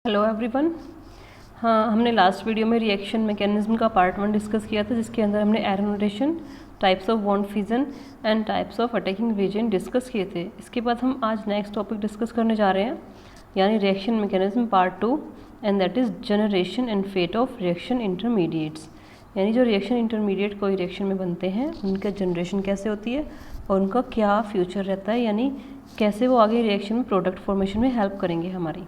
Hello everyone. हाँ, हमने last video में रिएक्शन मैकेनिज्म का पार्ट 1 डिस्कस किया था, जिसके अंदर हमने arrow notation, types of bond fission and types of attacking reagent discuss किए थे। इसके बाद हम आज नेक्स्ट टॉपिक डिस्कस करने जा रहे हैं, यानी reaction mechanism part 2, and that is generation and fate of reaction intermediates. यानी जो रिएक्शन इंटरमीडिएट कोई रिएक्शन में बनते हैं, उनका जनरेशन कैसे होती है और उनका क्या फ्यूचर रहता है, यानी कैसे वो आगे रिएक्शन में प्रोडक्ट फॉर्मेशन में हेल्प करेंगे हमारी।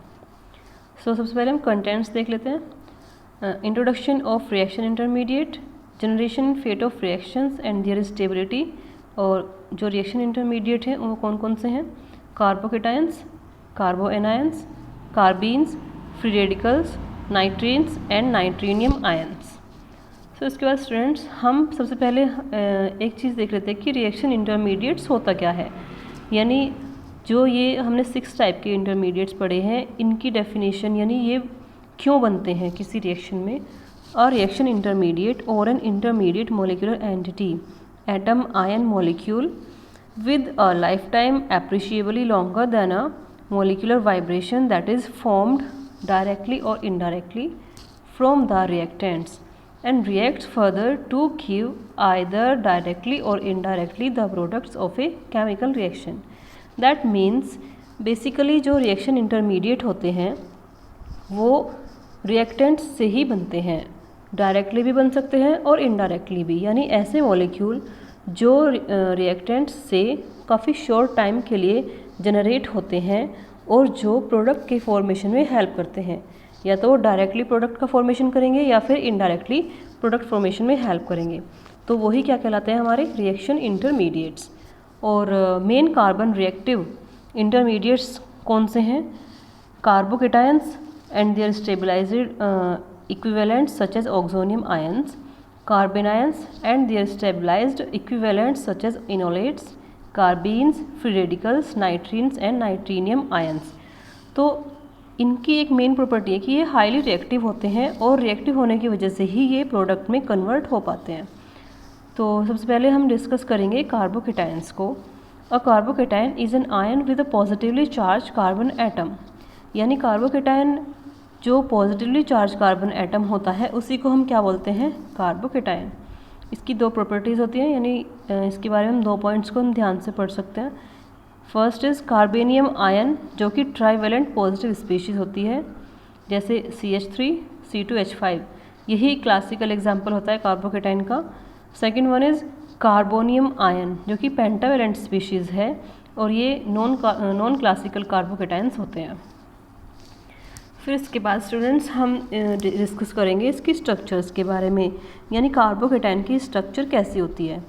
सबसे पहले हम कंटेंट्स देख लेते हैं। Introduction of reaction intermediate, generation fate of reactions and their stability. और जो रिएक्शन इंटरमीडिएट हैं वो कौन कौन से हैं? कार्बोकेटायंस, कार्बोएनायंस, कार्बीन्स, free radicals, nitrenes and nitrenium ions. इसके बाद स्टूडेंट्स हम सबसे पहले एक चीज़ देख लेते हैं कि रिएक्शन इंटरमीडिएट्स होता क्या है। यानी जो ये हमने 6 टाइप के इंटरमीडिएट्स पढ़े हैं, इनकी डेफिनेशन, यानी ये क्यों बनते हैं किसी रिएक्शन में। A reaction intermediate or an intermediate molecular entity, atom ion molecule with a lifetime appreciably longer than a molecular vibration that is formed directly or indirectly from the reactants and reacts further to give either directly or indirectly the products of a chemical reaction. That means basically जो reaction intermediate होते हैं वो reactants से ही बनते हैं, directly भी बन सकते हैं और इनडायरेक्टली भी। यानी ऐसे मॉलिक्यूल जो reactants से काफ़ी शॉर्ट टाइम के लिए जनरेट होते हैं और जो प्रोडक्ट के फॉर्मेशन में हेल्प करते हैं। या तो वो डायरेक्टली प्रोडक्ट का फॉर्मेशन करेंगे या फिर इनडायरेक्टली प्रोडक्ट फॉर्मेशन में हेल्प करेंगे, तो वही क्या कहलाते हैं हमारे रिएक्शन इंटरमीडिएट्स। और मेन कार्बन रिएक्टिव इंटरमीडिएट्स कौन से हैं? Carbocations and their stabilised equivalents such as oxonium ions, carbanions and their stabilised equivalents such as enolates, carbenes, free radicals, nitrenes and nitrenium ions. तो इनकी एक मेन प्रॉपर्टी है कि ये हाईली रिएक्टिव होते हैं और रिएक्टिव होने की वजह से ही ये प्रोडक्ट में कन्वर्ट हो पाते हैं। तो सबसे पहले हम डिस्कस करेंगे कार्बोकेटायंस को। A carbocation is an ion with a positively charge carbon atom. यानी कार्बोकेटायन जो पॉजिटिवली चार्ज कार्बन एटम होता है उसी को हम क्या बोलते हैं? कार्बोकेटायन। इसकी 2 प्रॉपर्टीज़ होती हैं, यानी इसके बारे में 2 पॉइंट्स को हम ध्यान से पढ़ सकते हैं। फर्स्ट इज़ कार्बेनियम आयन, जो कि ट्राईवेलेंट पॉजिटिव स्पीशीज़ होती है, जैसे CH3 C2H5, यही क्लासिकल एग्जांपल होता है कार्बोकेटाइन का। Second one is carbonium ion, जो कि पेंटावेलेंट स्पीशीज़ है और ये नॉन क्लासिकल कार्बोकेटाइंस होते हैं। फिर इसके बाद स्टूडेंट्स हम डिस्कस करेंगे इसकी स्ट्रक्चर्स के बारे में, यानी कार्बोकेटाइन की स्ट्रक्चर कैसी होती है।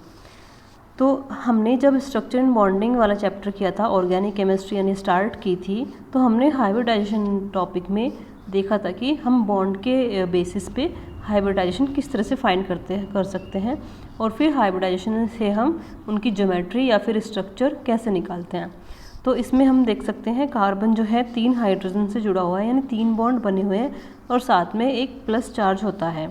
तो हमने जब स्ट्रक्चर एंड बॉन्डिंग वाला चैप्टर किया था, ऑर्गेनिक केमिस्ट्री यानी स्टार्ट की थी, तो हमने हाइब्रिडाइजेशन टॉपिक में देखा था कि हम बॉन्ड के बेसिस पे हाइब्रिडाइजेशन किस तरह से फाइंड कर सकते हैं और फिर हाइब्रिडाइजेशन से हम उनकी ज्योमेट्री या फिर स्ट्रक्चर कैसे निकालते हैं। तो इसमें हम देख सकते हैं कार्बन जो है 3 हाइड्रोजन से जुड़ा हुआ है, यानी 3 बॉन्ड बने हुए हैं और साथ में एक प्लस चार्ज होता है।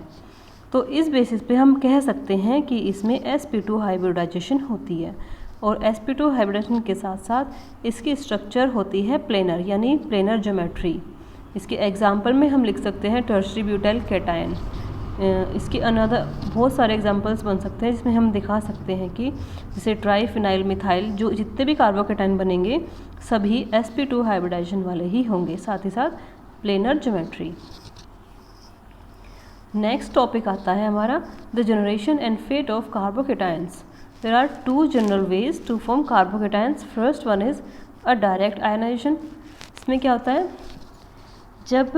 तो इस बेसिस पे हम कह सकते हैं कि इसमें sp2 हाइब्रिडाइजेशन होती है और sp2 हाइब्रिडाइजेशन के साथ साथ इसकी स्ट्रक्चर होती है प्लेनर, यानी प्लेनर ज्योमेट्री। इसके एग्जांपल में हम लिख सकते हैं टर्शरी ब्यूटाइल कैटायन। इसके अनदर बहुत सारे एग्जांपल्स बन सकते हैं जिसमें हम दिखा सकते हैं कि जैसे ट्राईफिनाइल मिथाइल, जो जितने भी कार्बोकेटाइन बनेंगे सभी sp2 हाइब्रिडाइजेशन वाले ही होंगे, साथ ही साथ प्लेनर ज्योमेट्री। नेक्स्ट टॉपिक आता है हमारा the generation and fate of carbocations. There are 2 general ways to form carbocations. First one is a direct ionization. इसमें क्या होता है, जब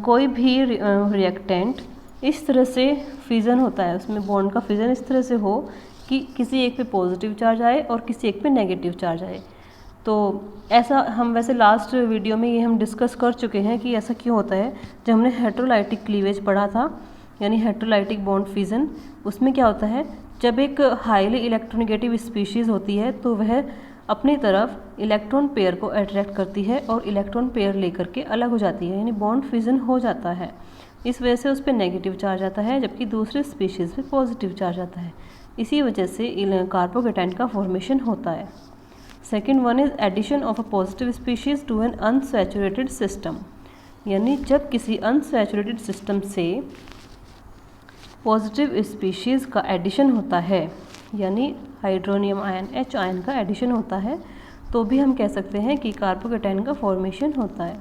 कोई भी रिएक्टेंट इस तरह से फिजन होता है, उसमें बॉन्ड का फिजन इस तरह से हो कि किसी एक पे पॉजिटिव चार्ज आए और किसी एक पे नेगेटिव चार्ज आए। तो ऐसा हम वैसे लास्ट वीडियो में ये हम डिस्कस कर चुके हैं कि ऐसा क्यों होता है। जब हमने हेट्रोलाइटिक क्लीवेज पढ़ा था, यानी हेट्रोलाइटिक बॉन्ड फिजन, उसमें क्या होता है, जब एक हाईली इलेक्ट्रोनेगेटिव स्पीशीज़ होती है तो वह अपनी तरफ इलेक्ट्रॉन पेयर को अट्रैक्ट करती है और इलेक्ट्रॉन पेयर लेकर के अलग हो जाती है, यानी बॉन्ड फिजन हो जाता है। इस वजह से उस पर नेगेटिव चार्ज आता है, जबकि दूसरे स्पीशीज़ पे पॉजिटिव चार्ज आता है। इसी वजह से कार्बोकेटाइन का फॉर्मेशन होता है। Second one is addition of a positive species to an unsaturated system. यानी जब किसी अनसैचुरेटेड सिस्टम से पॉजिटिव स्पीशीज़ का एडिशन होता है, यानी हाइड्रोनियम आयन H आयन का एडिशन होता है, तो भी हम कह सकते हैं कि कार्बोकेटाइन का फॉर्मेशन होता है।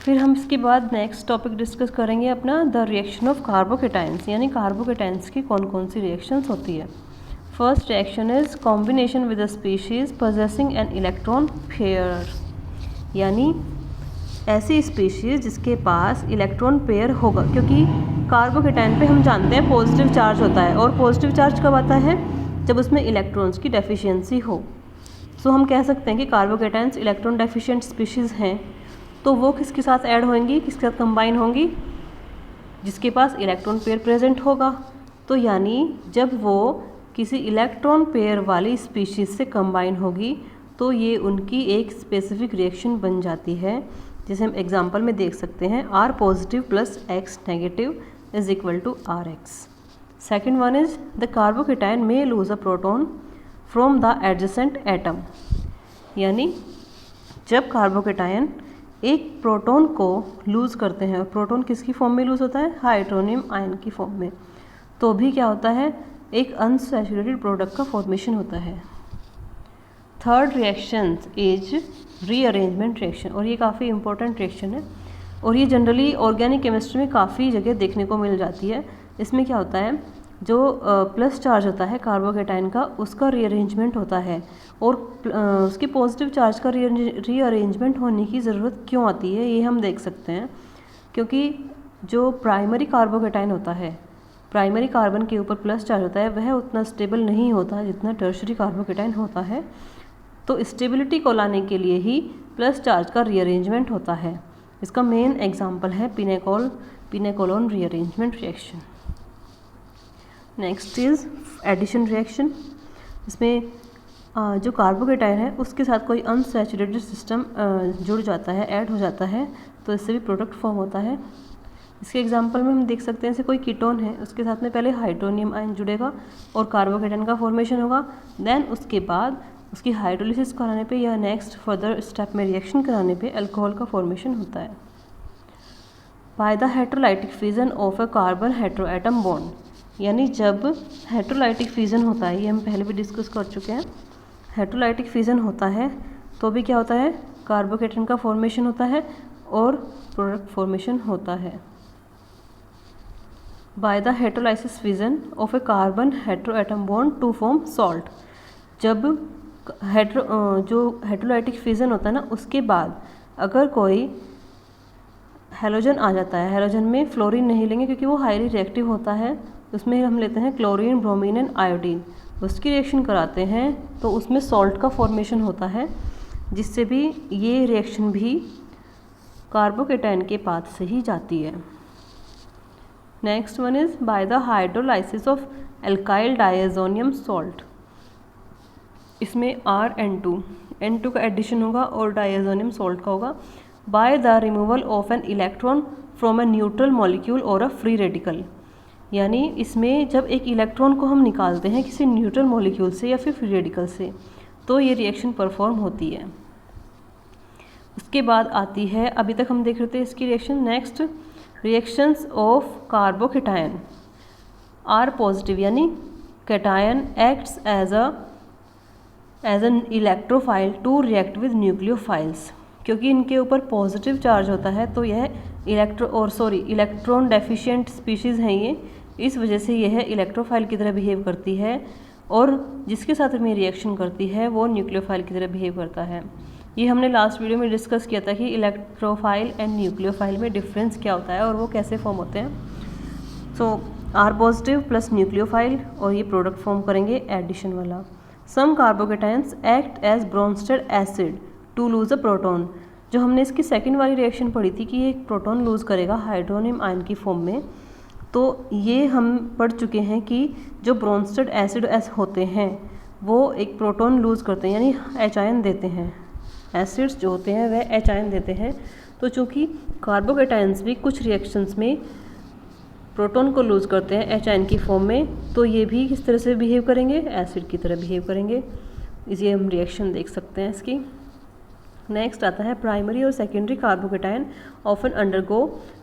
फिर हम इसके बाद नेक्स्ट टॉपिक डिस्कस करेंगे अपना द रिएक्शन ऑफ कार्बोकेटाइंस, यानी कार्बोकेटाइंस की कौन कौन सी रिएक्शंस होती है। First reaction is combination with a species possessing an electron pair, यानी ऐसी स्पीशीज जिसके पास इलेक्ट्रॉन पेयर होगा, क्योंकि कार्बोकेटाइन पे हम जानते हैं पॉजिटिव चार्ज होता है, और पॉजिटिव चार्ज कब आता है, जब उसमें इलेक्ट्रॉन्स की डेफिशिएंसी हो। सो हम कह सकते हैं कि कार्बोकेटाइंस इलेक्ट्रॉन डेफिशिएंट स्पीशीज़ हैं, तो वो किसके साथ ऐड होंगी, किसके साथ कंबाइन होंगी, जिसके पास इलेक्ट्रॉन पेयर प्रेजेंट होगा। तो यानी जब वो किसी इलेक्ट्रॉन पेयर वाली स्पीशीज़ से कंबाइन होगी तो ये उनकी एक स्पेसिफिक रिएक्शन बन जाती है, जिसे हम एग्जांपल में देख सकते हैं R positive plus X negative is equal to RX। Second one is the carbocation may lose a proton from the adjacent atom, यानी जब कार्बोकेटाइन एक प्रोटॉन को लूज़ करते हैं, और प्रोटॉन किसकी फॉर्म में लूज़ होता है, हाइड्रोनियम आयन की फॉर्म में, तो भी क्या होता है, एक अनसैचुरेटेड प्रोडक्ट का फॉर्मेशन होता है। Third reaction is rearrangement reaction, और ये काफ़ी इंपॉर्टेंट रिएक्शन है, और ये जनरली ऑर्गेनिक केमिस्ट्री में काफ़ी जगह देखने को मिल जाती है। इसमें क्या होता है, जो प्लस चार्ज होता है कार्बोकेटाइन का, उसका रीअरेंजमेंट होता है, और उसके पॉजिटिव चार्ज का रीअरेंजमेंट होने की ज़रूरत क्यों आती है, ये हम देख सकते हैं। क्योंकि जो प्राइमरी कार्बोकेटाइन होता है, प्राइमरी कार्बन के ऊपर प्लस चार्ज होता है, वह उतना स्टेबल नहीं होता जितना टर्शरी कार्बोकेटाइन होता है। तो स्टेबिलिटी को लाने के लिए ही प्लस चार्ज का रीअरेंजमेंट होता है। इसका मेन एग्जांपल है pinacolone rearrangement reaction. Next is addition reaction. इसमें जो कार्बोकेटाइन है उसके साथ कोई अनसैचुरेटेड सिस्टम जुड़ जाता है, ऐड हो जाता है, तो इससे भी प्रोडक्ट फॉर्म होता है। इसके एग्जांपल में हम देख सकते हैं, जैसे कोई कीटोन है, उसके साथ में पहले हाइड्रोनियम आयन जुड़ेगा और कार्बोकेटाइन का फॉर्मेशन होगा, देन उसके बाद उसकी हाइड्रोलिसिस कराने पे या नेक्स्ट फर्दर स्टेप में रिएक्शन कराने पे अल्कोहल का फॉर्मेशन होता है। By the heterolytic fission of a carbon heteroatom bond, यानी जब हेट्रोलाइटिक फिजन होता है, ये हम पहले भी डिस्कस कर चुके हैं, हेट्रोलाइटिक फिजन होता है तो भी क्या होता है, कार्बोकेटाइन का फॉर्मेशन होता है और प्रोडक्ट फॉर्मेशन होता है। By the heterolysis fission of a carbon heteroatom bond to form salt, जब जो हेट्रोलाइटिक फिजन होता है ना, उसके बाद अगर कोई हेलोजन आ जाता है, हेलोजन में फ्लोरीन नहीं लेंगे क्योंकि वो हाईली रिएक्टिव होता है, उसमें हम लेते हैं क्लोरीन, ब्रोमीन एंड आयोडीन, उसकी रिएक्शन कराते हैं तो उसमें सॉल्ट का फॉर्मेशन होता है, जिससे भी ये रिएक्शन भी कार्बोकेटाइन के पाथ से ही जाती है। Next one is by the hydrolysis of alkyl diazonium salt. इसमें N2 का एडिशन होगा और डायजोनियम सॉल्ट का होगा। By the removal of an electron from a neutral molecule और अ फ्री रेडिकल, यानी इसमें जब एक इलेक्ट्रॉन को हम निकालते हैं किसी न्यूट्रल मॉलिक्यूल से या फिर फ्री रेडिकल से, तो ये रिएक्शन परफॉर्म होती है। उसके बाद आती है, अभी तक हम देख रहे थे इसकी reaction, next reactions of carbocation R positive, यानी cation acts as an electrophile to react with nucleophiles, क्योंकि इनके ऊपर पॉजिटिव चार्ज होता है तो यह इलेक्ट्रॉन डेफिशिएंट स्पीशीज़ हैं ये, इस वजह से यह इलेक्ट्रोफाइल की तरह बिहेव करती है, और जिसके साथ में रिएक्शन करती है वो न्यूक्लियोफाइल की तरह बिहेव करता है। ये हमने लास्ट वीडियो में डिस्कस किया था कि इलेक्ट्रोफाइल एंड न्यूक्लियोफाइल में डिफरेंस क्या होता है और वो कैसे फॉर्म होते हैं। So R positive plus nucleophile, और ये प्रोडक्ट फॉर्म करेंगे एडिशन वाला। Some carbocations act as Bronsted acid to lose a proton, जो हमने इसकी सेकंड वाली रिएक्शन पढ़ी थी कि ये एक प्रोटॉन लूज़ करेगा हाइड्रोनियम आयन की फॉर्म में, तो ये हम पढ़ चुके हैं कि जो ब्रोंस्टेड एसिड होते हैं वो एक प्रोटॉन लूज़ करते हैं, यानी एच आयन देते हैं, एसिड्स जो होते हैं वह एच आयन देते हैं। तो चूँकि कार्बोकेटाइंस भी कुछ रिएक्शंस में प्रोटॉन को लूज़ करते हैं एच आयन की फॉर्म में, तो ये भी किस तरह से बिहेव करेंगे, एसिड की तरह बिहेव करेंगे। इसे हम रिएक्शन देख सकते हैं इसकी। नेक्स्ट आता है प्राइमरी और secondary carbocation often undergo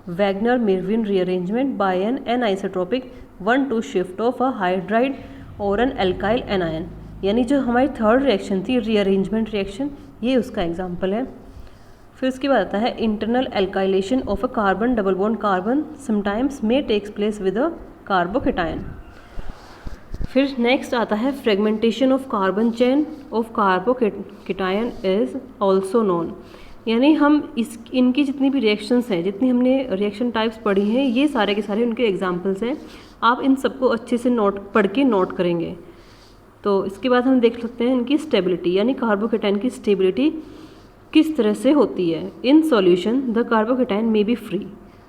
Wagner Meerwein rearrangement by an anisotropic 1-2 shift of a hydride or an alkyl anion. यानी जो हमारी थर्ड रिएक्शन थी रीअरेंजमेंट रिएक्शन, ये उसका एग्जाम्पल है। फिर उसके बाद आता है internal alkylation of a carbon double bond carbon sometimes may take place with a carbocation. फिर नेक्स्ट आता है fragmentation of carbon chain of carbocation is also known. यानी हम इनकी जितनी भी रिएक्शंस हैं, जितनी हमने रिएक्शन टाइप्स पढ़ी हैं, ये सारे के सारे उनके एग्जांपल्स हैं। आप इन सबको अच्छे से पढ़ के नोट करेंगे। तो इसके बाद हम देख सकते हैं इनकी स्टेबिलिटी, यानी कार्बोकेटायन की स्टेबिलिटी किस तरह से होती है। In solution the carbocation may be free.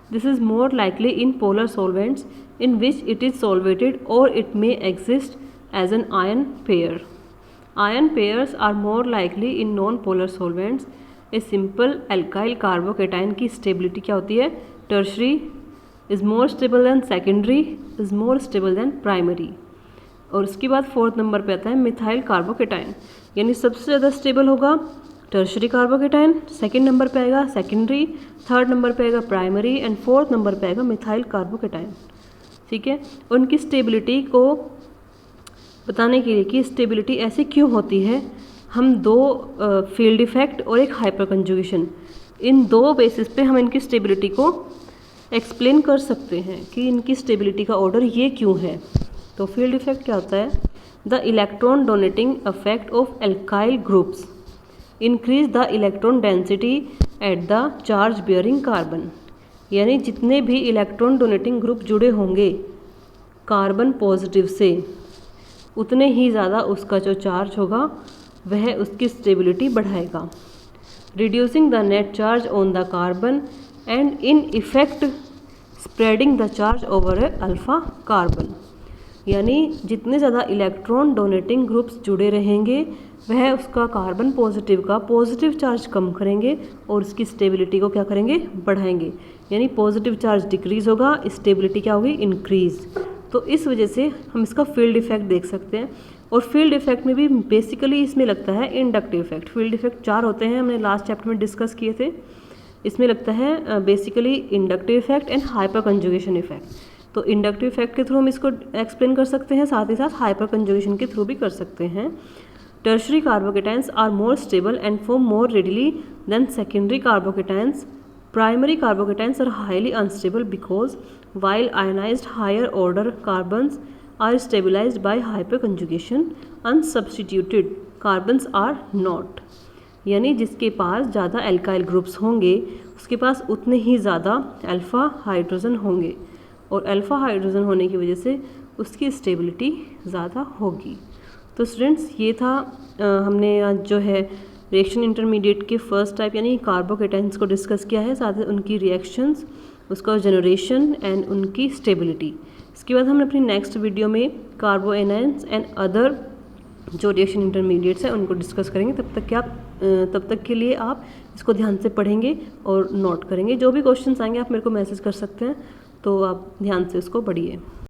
This is more likely in polar solvents in which it is solvated, or it may exist as an ion pair. Ion pairs are more likely in non-polar solvents. A simple alkyl carbocation की stability क्या होती है? Tertiary is more stable than secondary, is more stable than primary. और उसके बाद fourth number पे आता है मिथाइल कार्बोकेटायन, यानी सबसे ज़्यादा स्टेबल होगा टर्शरी कार्बोकेटायन, सेकंड नंबर पे आएगा सेकेंडरी, थर्ड नंबर पे आएगा प्राइमरी एंड फोर्थ नंबर पे आएगा मिथाइल कार्बोकेटायन। ठीक है, उनकी स्टेबिलिटी को बताने के लिए कि स्टेबिलिटी ऐसे क्यों होती है, हम दो फील्ड इफेक्ट और एक हाइपर कंजुगेशन, इन दो बेसिस पे हम इनकी स्टेबिलिटी को एक्सप्लेन कर सकते हैं कि इनकी स्टेबिलिटी का ऑर्डर ये क्यों है। तो फील्ड इफेक्ट क्या होता है? The electron donating effect of alkyl groups increase the electron density at the charge bearing carbon. यानी जितने भी इलेक्ट्रॉन डोनेटिंग ग्रुप जुड़े होंगे कार्बन पॉजिटिव से, उतने ही ज़्यादा उसका जो चार्ज होगा वह उसकी स्टेबिलिटी बढ़ाएगा, reducing the net charge on the carbon and in effect spreading the charge over A alpha carbon. यानी जितने ज़्यादा इलेक्ट्रॉन डोनेटिंग ग्रुप्स जुड़े रहेंगे वह उसका कार्बन पॉजिटिव का पॉजिटिव चार्ज कम करेंगे और उसकी स्टेबिलिटी को क्या करेंगे? बढ़ाएंगे। यानी पॉजिटिव चार्ज डिक्रीज होगा, स्टेबिलिटी क्या होगी? इंक्रीज। तो इस वजह से हम इसका फील्ड इफेक्ट देख सकते हैं। और फील्ड इफेक्ट में भी बेसिकली इसमें लगता है इंडक्टिव इफेक्ट। फील्ड इफेक्ट 4 होते हैं, हमने लास्ट चैप्टर में डिस्कस किए थे। इसमें लगता है basically inductive effect and hyper conjugation effect. तो इंडक्टिव इफेक्ट के थ्रू हम इसको एक्सप्लेन कर सकते हैं, साथ ही साथ हाइपर कंजुगेशन के थ्रू भी कर सकते हैं। Tertiary carbocations are more stable and form more readily than secondary carbocations. Primary carbocations are highly unstable because while ionized higher order carbons are stabilized by hyperconjugation, unsubstituted carbons are not। यानी जिसके पास ज़्यादा alkyl groups होंगे उसके पास उतने ही ज़्यादा alpha hydrogen होंगे, और alpha hydrogen होने की वजह से उसकी स्टेबिलिटी ज़्यादा होगी। तो स्टूडेंट्स ये था हमने आज जो है रिएक्शन इंटरमीडिएट के फर्स्ट टाइप यानी कार्बोकेटायंस को डिस्कस किया है, साथ ही उनकी रिएक्शंस, उसका जनरेशन एंड उनकी स्टेबिलिटी। इसके बाद हम अपनी नेक्स्ट वीडियो में कार्बो एनायंस एंड अदर जो रिएक्शन इंटरमीडिएट्स हैं उनको डिस्कस करेंगे। तब तक के लिए आप इसको ध्यान से पढ़ेंगे और नोट करेंगे। जो भी क्वेश्चंस आएंगे आप मेरे को मैसेज कर सकते हैं, तो आप ध्यान से इसको पढ़िए।